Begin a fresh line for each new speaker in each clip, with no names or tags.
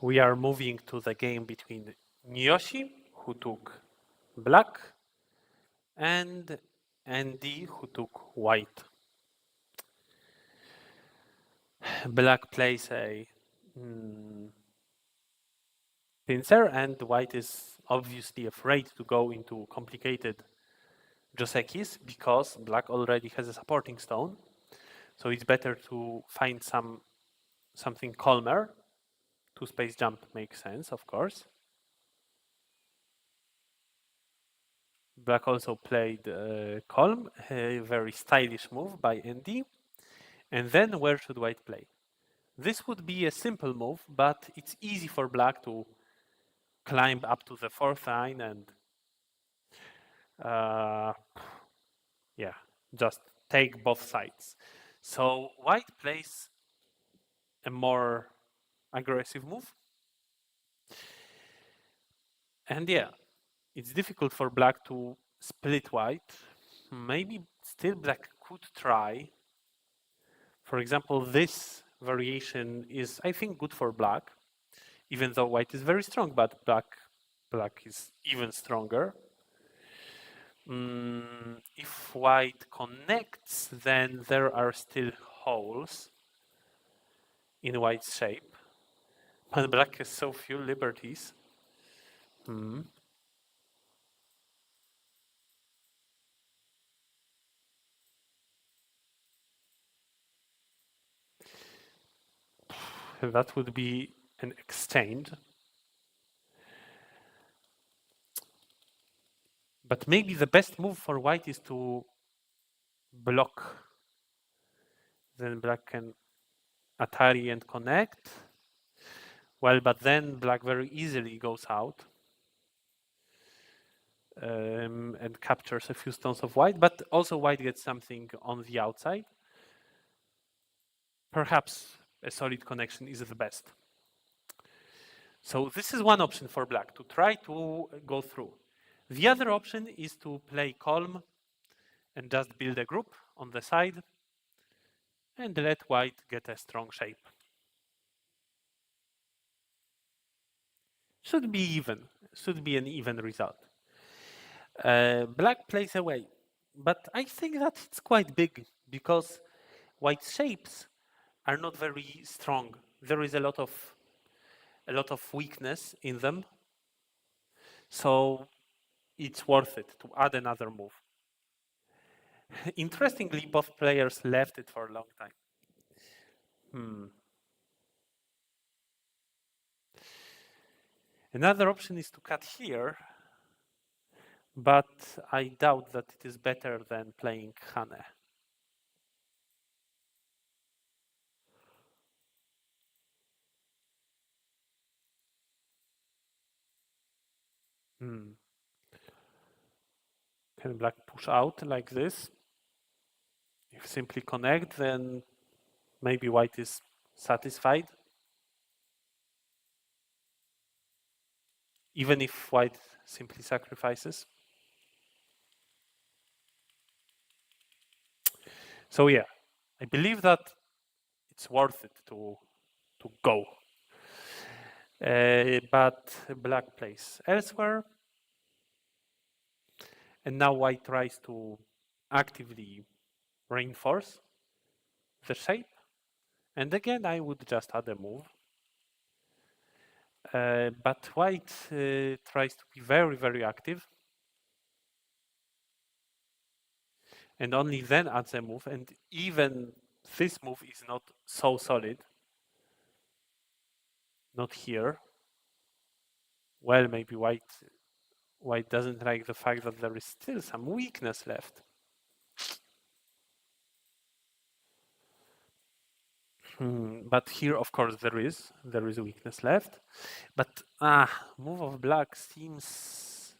We are moving to the game between Nyoshi, who took black, and Andy, who took white. Black plays a pincer, and white is obviously afraid to go into complicated Josekis because black already has a supporting stone. So it's better to find something calmer. Two space jump makes sense, of course. Black also played Calm, a very stylish move by Andy. And then where should white play? This would be a simple move, but it's easy for black to climb up to the fourth line and uh, yeah, just take both sides. So white plays a more aggressive move. And yeah, it's difficult for black to split white. Maybe still black could try. For example, this variation is, I think, good for black, even though white is very strong, but black is even stronger. If white connects, then there are still holes in white's shape, but black has so few liberties. That would be an exchange. But maybe the best move for white is to block. Then black can Atari and connect. Well, but then black very easily goes out and captures a few stones of white, but also white gets something on the outside. Perhaps a solid connection is the best. So this is one option for black, to try to go through. The other option is to play calm and just build a group on the side and let white get a strong shape. Should be even, should be an even result. Black plays away, but I think that it's quite big because white shapes are not very strong. There is a lot of weakness in them, so it's worth it to add another move. Interestingly, both players left it for a long time. Another option is to cut here, but I doubt that it is better than playing Hane. Can black push out like this? If simply connect, then maybe white is satisfied. Even if white simply sacrifices. So yeah, I believe that it's worth it to go. But black plays elsewhere. And now white tries to actively reinforce the shape. And again, I would just add a move. But white tries to be very, very active. And only then adds a move. And even this move is not so solid. Not here. Well, maybe white doesn't like the fact that there is still some weakness left. But here, of course, there is a weakness left. But move of black seems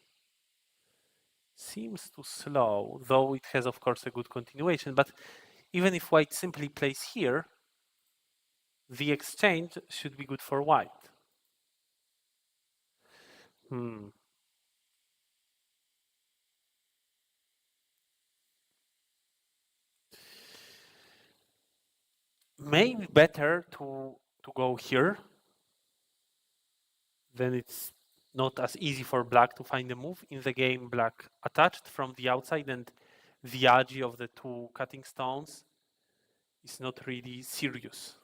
too slow, though it has, of course, a good continuation. But even if white simply plays here, the exchange should be good for white. Maybe better to go here then it's not as easy for black to find a move. In the game, black attached from the outside, and the agi of the two cutting stones is not really serious,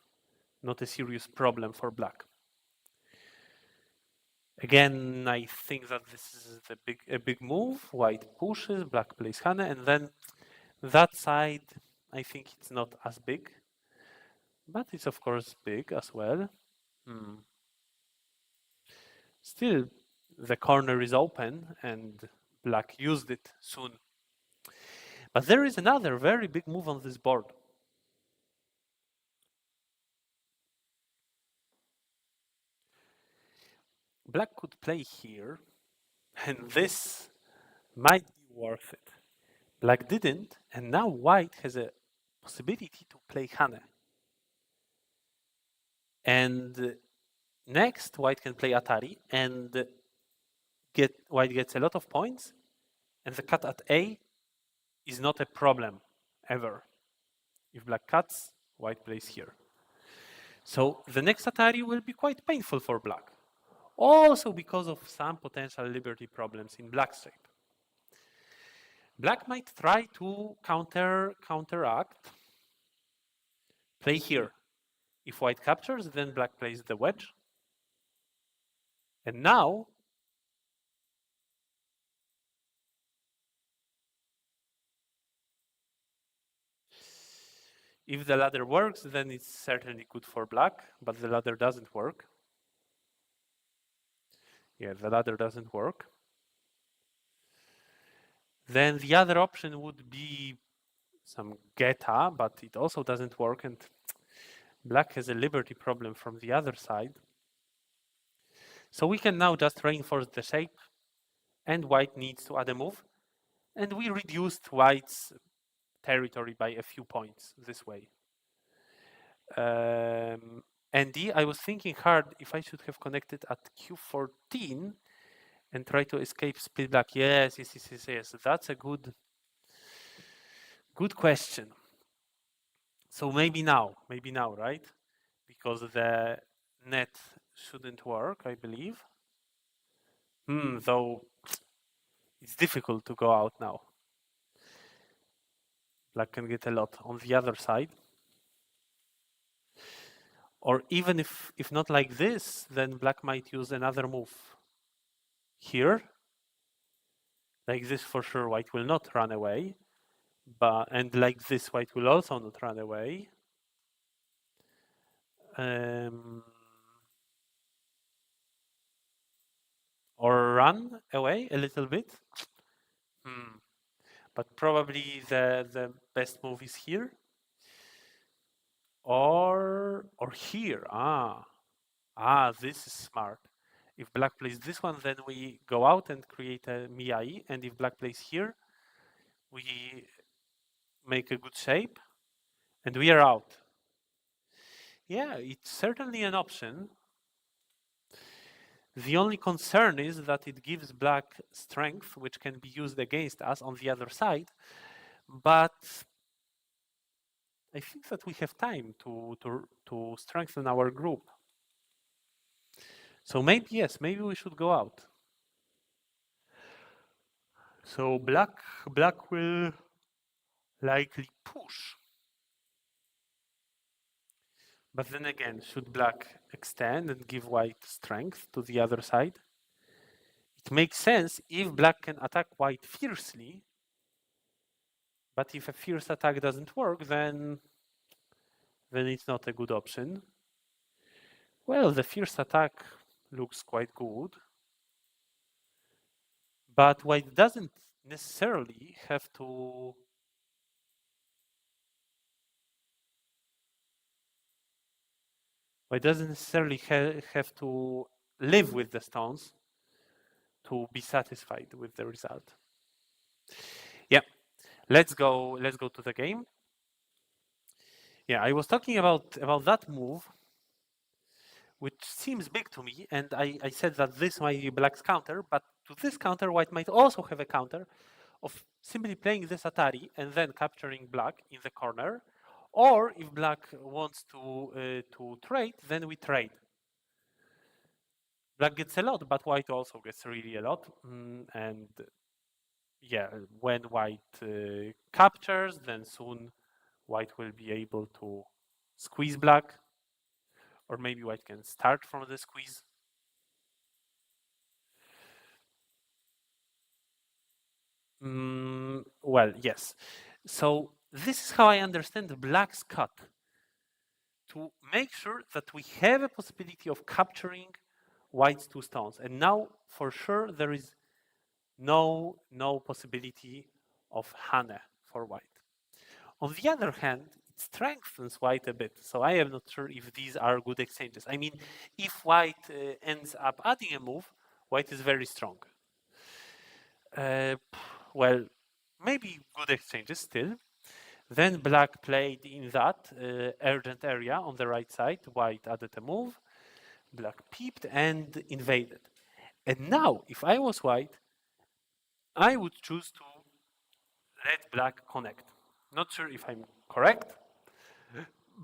not a serious problem for black. Again, I think that this is a big move. White pushes, black plays Hane, and then that side, I think it's not as big, but it's of course big as well. Still, the corner is open, and black used it soon. But there is another very big move on this board. Black could play here, and this might be worth it. Black didn't, and now white has a possibility to play Hane. And next, white can play Atari, and white gets a lot of points, and the cut at A is not a problem ever. If black cuts, white plays here. So the next Atari will be quite painful for black. Also because of some potential liberty problems in black's shape. Black might try to counteract, play here. If white captures, then black plays the wedge. And now, if the ladder works, then it's certainly good for black, but the ladder doesn't work. Yeah, the ladder doesn't work. Then the other option would be some geta, but it also doesn't work, and black has a liberty problem from the other side. So we can now just reinforce the shape, and white needs to add a move, and we reduced white's territory by a few points this way. Andy, I was thinking hard if I should have connected at Q14 and try to escape split black. Yes. That's a good question. So maybe now, right? Because the net shouldn't work, I believe. Though it's difficult to go out now. Black can get a lot on the other side. Or even if not like this, then black might use another move. Here, like this for sure, white will not run away. And like this, white will also not run away. Or run away a little bit. But probably the best move is here. Or here. This is smart. If black plays this one, then we go out and create a Miyai. And if black plays here, we make a good shape, and we are out. Yeah, it's certainly an option. The only concern is that it gives black strength, which can be used against us on the other side. But I think that we have time to strengthen our group. So maybe we should go out. So black will likely push. But then again, should black extend and give white strength to the other side? It makes sense if black can attack white fiercely, but if a fierce attack doesn't work, then it's not a good option. Well, the fierce attack looks quite good, but white doesn't necessarily have to have to live with the stones to be satisfied with the result. Yeah, let's go to the game. Yeah, I was talking about that move, which seems big to me, and I said that this might be black's counter, but to this counter, white might also have a counter of simply playing this Atari and then capturing black in the corner, or if black wants to trade, then we trade. Black gets a lot, but white also gets really a lot. And yeah, when white captures, then soon white will be able to squeeze black, or maybe white can start from the squeeze. Well, yes. So this is how I understand black's cut, to make sure that we have a possibility of capturing white's two stones. And now, for sure, there is no possibility of Hane for white. On the other hand, it strengthens white a bit. So I am not sure if these are good exchanges. I mean, if white ends up adding a move, white is very strong. Uh, well, maybe good exchanges still. Then black played in that urgent area on the right side. White added a move. Black peeped and invaded. And now, if I was white, I would choose to let black connect. Not sure if I'm correct,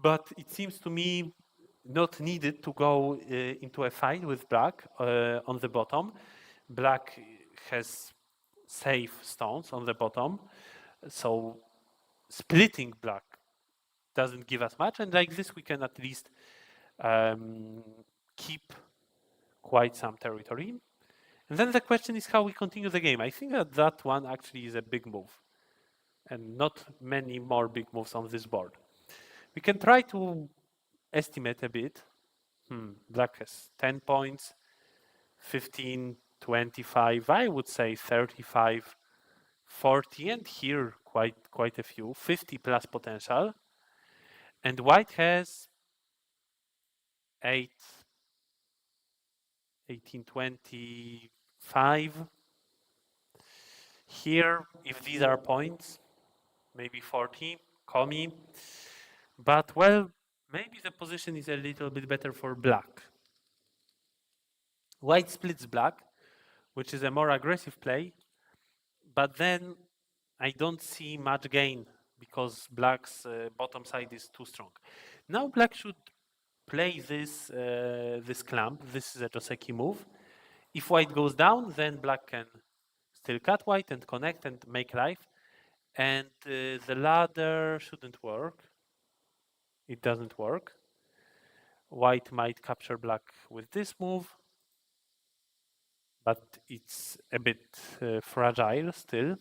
but it seems to me not needed to go into a fight with black on the bottom. Black has safe stones on the bottom, so splitting black doesn't give us much, and like this we can at least keep quite some territory. And then the question is how we continue the game. I think that that one actually is a big move, and not many more big moves on this board. We can try to estimate a bit. Black has 10 points, 15, 25, I would say 35, 40, and here quite a few, 50 plus potential. And white has 8, 18, 25. Here, if these are points, maybe 40, call me. But well, maybe the position is a little bit better for black. White splits black, which is a more aggressive play, but then I don't see much gain because black's bottom side is too strong. Now black should play this clamp. This is a Joseki move. If white goes down, then black can still cut white and connect and make life. And the ladder shouldn't work. It doesn't work. White might capture black with this move, but it's a bit fragile still.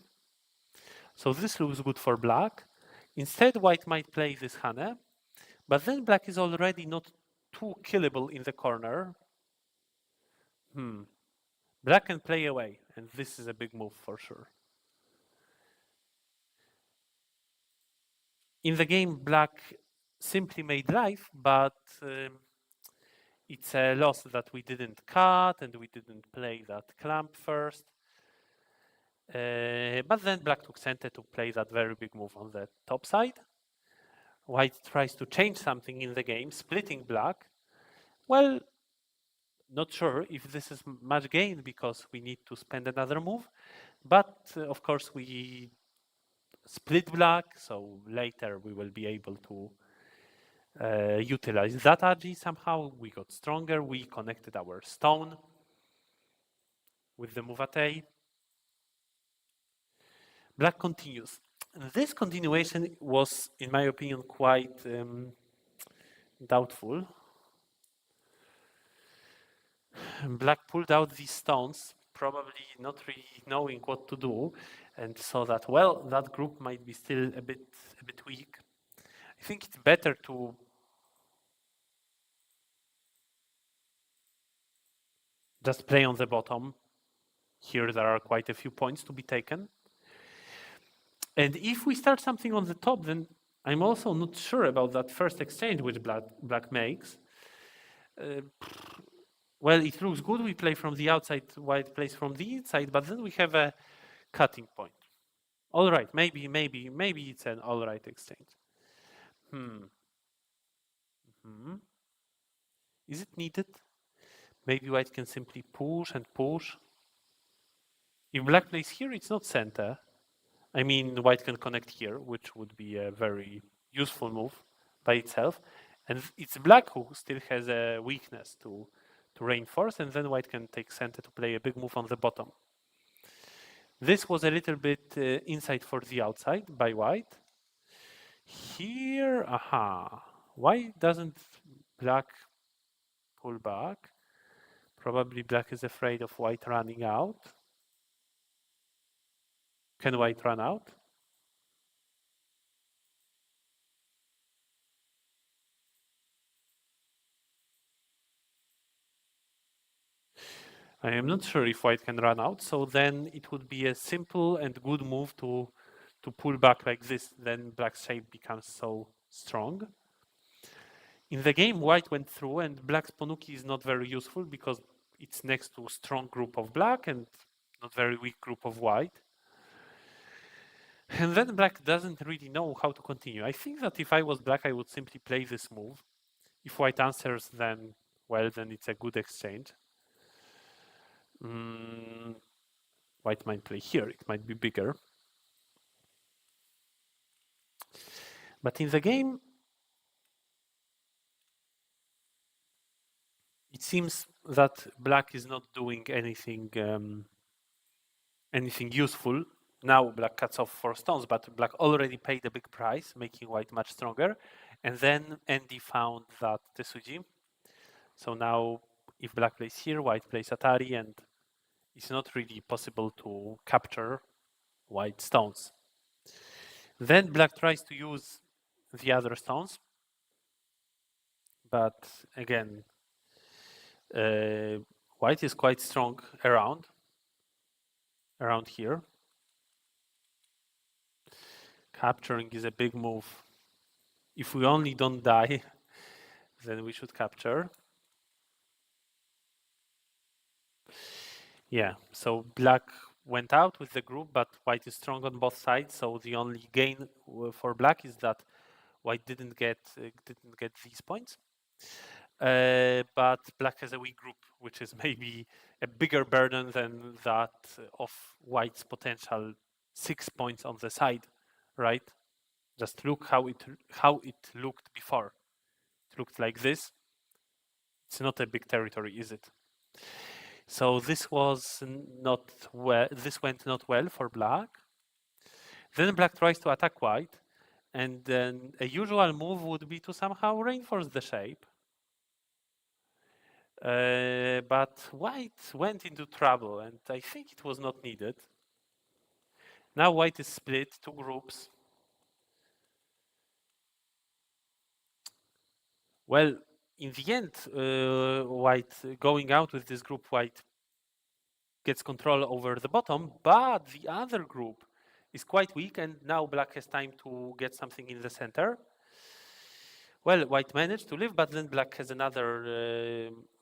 So this looks good for black. Instead, white might play this Hane, but then black is already not too killable in the corner. Black can play away, and this is a big move for sure. In the game, black simply made life, but it's a loss that we didn't cut and we didn't play that clamp first. But then black took center to play that very big move on the top side. White tries to change something in the game, splitting black. Well, not sure if this is much gain because we need to spend another move. But of course, we split black, so later we will be able to utilize that agi somehow. We got stronger, we connected our stone with the move at A. Black continues. This continuation was, in my opinion, quite doubtful. Black pulled out these stones, probably not really knowing what to do, and saw that, well, that group might be still a bit weak. I think it's better to just play on the bottom. Here there are quite a few points to be taken. And if we start something on the top, then I'm also not sure about that first exchange which black makes. Well, it looks good. We play from the outside, white plays from the inside, but then we have a cutting point. All right, maybe it's an all right exchange. Is it needed? Maybe white can simply push and push. If black plays here, it's not center. I mean, white can connect here, which would be a very useful move by itself. And it's black who still has a weakness to to reinforce, and then white can take center to play a big move on the bottom. This was a little bit inside for the outside by white. Here, why doesn't black pull back? Probably black is afraid of white running out. Can white run out? I am not sure if white can run out, so then it would be a simple and good move to pull back like this, then black's shape becomes so strong. In the game, white went through, and black's Ponuki is not very useful because it's next to a strong group of black and not very weak group of white. And then black doesn't really know how to continue. I think that if I was black, I would simply play this move. If white answers, then, well, then it's a good exchange. White might play here, it might be bigger. But in the game, it seems that black is not doing anything anything useful. Now black cuts off 4 stones, but black already paid a big price, making white much stronger. And then Andy found that Tesuji. So now if black plays here, white plays Atari, and it's not really possible to capture white stones. Then black tries to use the other stones, but again, white is quite strong around here. Capturing is a big move. If we only don't die, then we should capture. Yeah, so black went out with the group, but white is strong on both sides. So the only gain for black is that white didn't get these points. But black has a weak group, which is maybe a bigger burden than that of white's potential 6 points on the side, right? Just look how it looked before. It looked like this. It's not a big territory, is it? So this was not well. This went not well for black. Then black tries to attack white, and then a usual move would be to somehow reinforce the shape. But white went into trouble, and I think it was not needed. Now white is split, 2 groups. Well, in the end, white going out with this group, white gets control over the bottom, but the other group is quite weak, and now black has time to get something in the center. Well, white managed to live, but then black has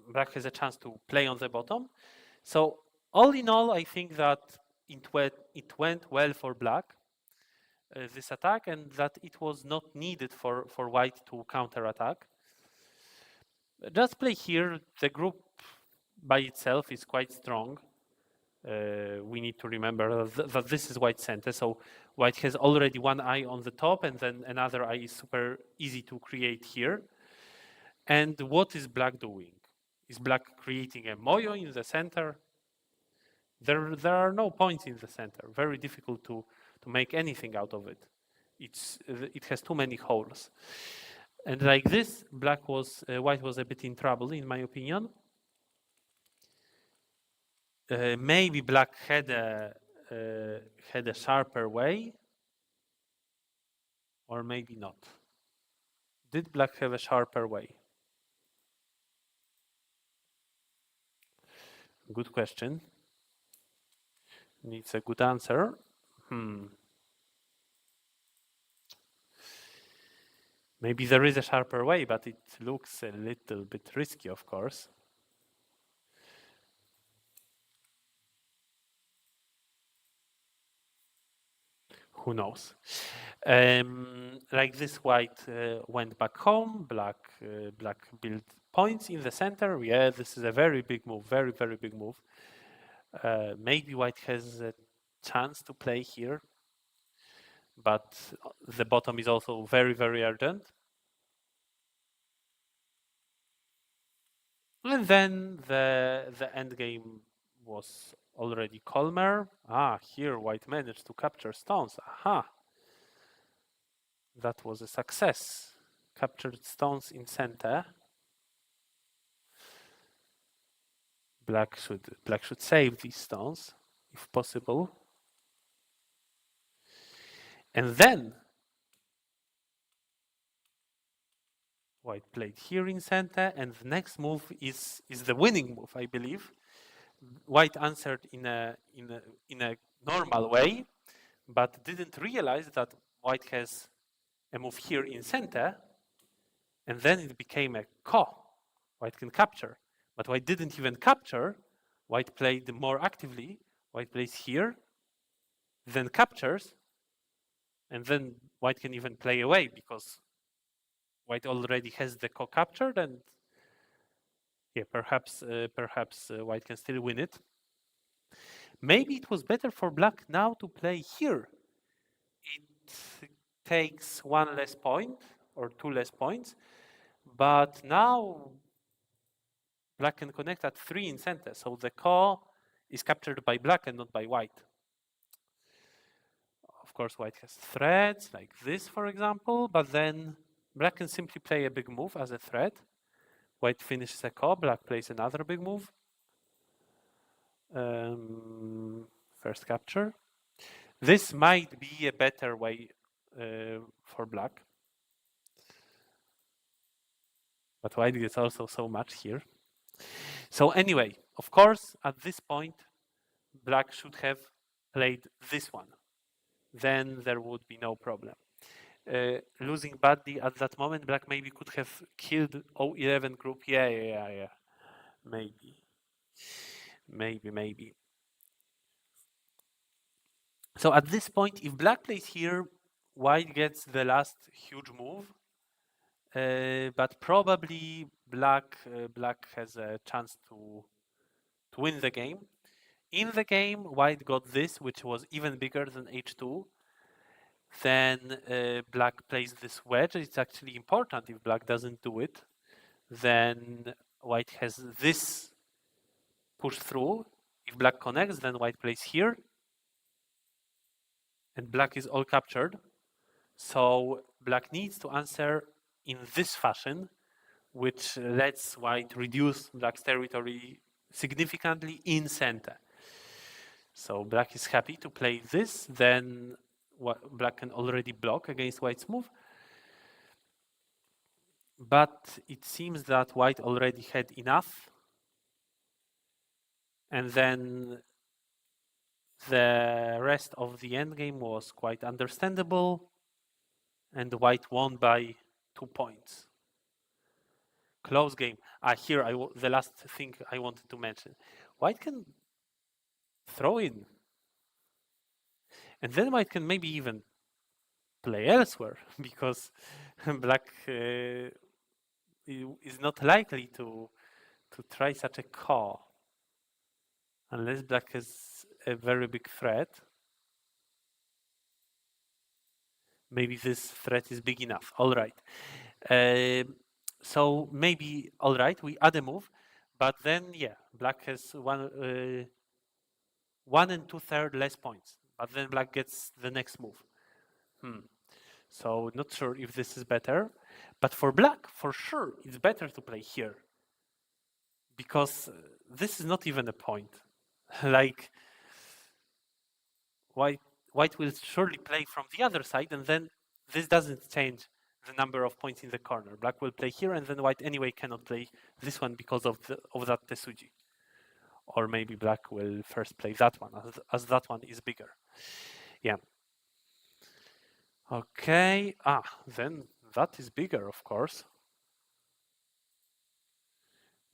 black has a chance to play on the bottom. So all in all, I think that it went well for black, this attack, and that it was not needed for white to counter-attack. Just play here. The group by itself is quite strong. We need to remember that this is white center, so white has already 1 eye on the top, and then another eye is super easy to create here. And what is black doing? Is black creating a moyo in the center? There are no points in the center. Very difficult to make anything out of it. It has too many holes. And like this, white was a bit in trouble, in my opinion. Maybe black had a sharper way, or maybe not. Did black have a sharper way? Good question. Needs a good answer. Maybe there is a sharper way, but it looks a little bit risky, of course. Who knows? Like this, white went back home. Black built points in the center. Yeah, this is a very big move. Very, very big move. Maybe white has a chance to play here, but the bottom is also very, very urgent. And then the end game was already calmer. Here white managed to capture stones. Aha, that was a success. Captured stones in center. Black should save these stones if possible. And then white played here in center, and the next move is the winning move, I believe. White answered in a normal way, but didn't realize that white has a move here in center, and then it became a ko. White can capture, but white didn't even capture. White played more actively. White plays here, then captures, and then white can even play away because white already has the ko captured, and yeah, perhaps white can still win it. Maybe it was better for black now to play here. It takes one less point or two less points, but now black can connect at 3 in center, so the ko is captured by black and not by white. Of course, white has threats like this, for example, but then black can simply play a big move as a threat. White finishes a ko, black plays another big move. First capture. This might be a better way for black. But white gets also so much here. So anyway, of course, at this point, black should have played this one. Then there would be no problem. Losing badly at that moment, black maybe could have killed 011 group. Yeah. Maybe. So at this point, if black plays here, white gets the last huge move. But probably black has a chance to win the game. In the game, white got this, which was even bigger than h2. Then black plays this wedge. It's actually important. If black doesn't do it, then white has this push through. If black connects, then white plays here. And black is all captured. So black needs to answer in this fashion, which lets white reduce black's territory significantly in center. So black is happy to play this, then black can already block against white's move. But it seems that white already had enough. And then the rest of the endgame was quite understandable. And white won by 2 points. Close game. Here, the last thing I wanted to mention. White can throw in. And then white can maybe even play elsewhere because black is not likely to try such a ko unless black has a very big threat. Maybe this threat is big enough. All right. So maybe, all right, we add a move, but then, yeah, black has 1 2/3 less points, but then black gets the next move. So not sure if this is better, but for black, for sure, it's better to play here because this is not even a point. Like white will surely play from the other side, and then this doesn't change the number of points in the corner. Black will play here, and then white anyway cannot play this one because of that Tesuji. Or maybe black will first play that one, as that one is bigger. Yeah. Okay. Then that is bigger, of course.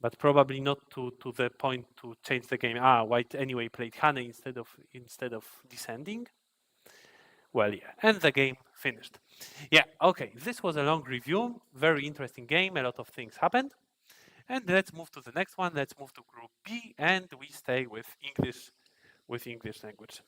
But probably not to the point to change the game. White anyway played Hane instead of descending. Well, yeah, and the game finished. Yeah, okay, this was a long review, very interesting game, a lot of things happened. And let's move to the next one. Let's move to Group B, and we stay with English language.